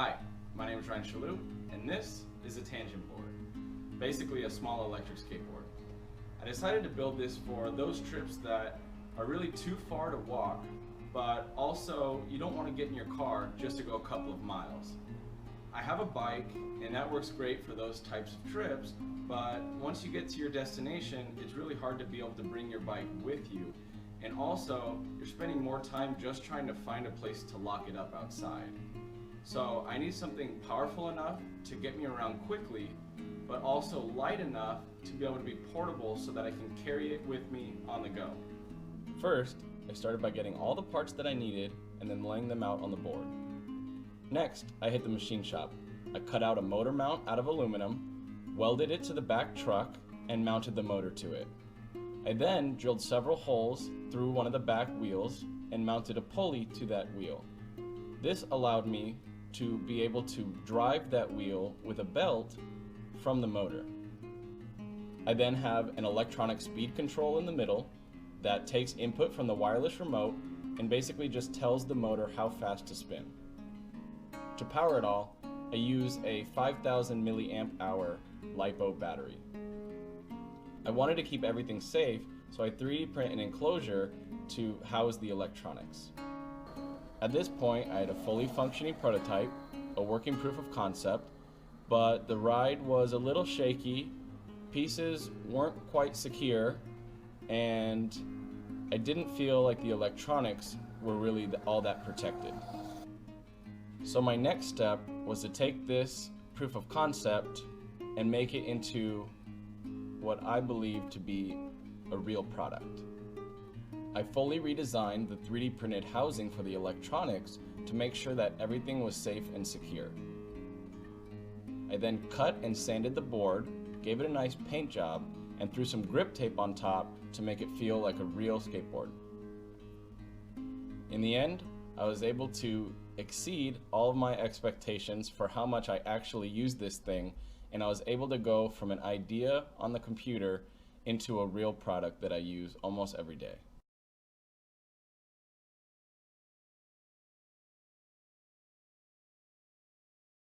Hi, my name is Ryan Shalou, and this is a tangent board, basically a small electric skateboard. I decided to build this for those trips that are really too far to walk, but also you don't want to get in your car just to go a couple of miles. I have a bike, and that works great for those types of trips, but once you get to your destination, it's really hard to be able to bring your bike with you. And also, you're spending more time just trying to find a place to lock it up outside. So I need something powerful enough to get me around quickly, but also light enough to be able to be portable so that I can carry it with me on the go. First, I started by getting all the parts that I needed and then laying them out on the board. Next, I hit the machine shop. I cut out a motor mount out of aluminum, welded it to the back truck, and mounted the motor to it. I then drilled several holes through one of the back wheels and mounted a pulley to that wheel. This allowed me to be able to drive that wheel with a belt from the motor. I then have an electronic speed control in the middle that takes input from the wireless remote and basically just tells the motor how fast to spin. To power it all, I use a 5,000 milliamp hour LiPo battery. I wanted to keep everything safe, so I 3D print an enclosure to house the electronics. At this point, I had a fully functioning prototype, a working proof of concept, but the ride was a little shaky, pieces weren't quite secure, and I didn't feel like the electronics were really all that protected. So my next step was to take this proof of concept and make it into what I believe to be a real product. I fully redesigned the 3D printed housing for the electronics to make sure that everything was safe and secure. I then cut and sanded the board, gave it a nice paint job, and threw some grip tape on top to make it feel like a real skateboard. In the end, I was able to exceed all of my expectations for how much I actually used this thing, and I was able to go from an idea on the computer into a real product that I use almost every day.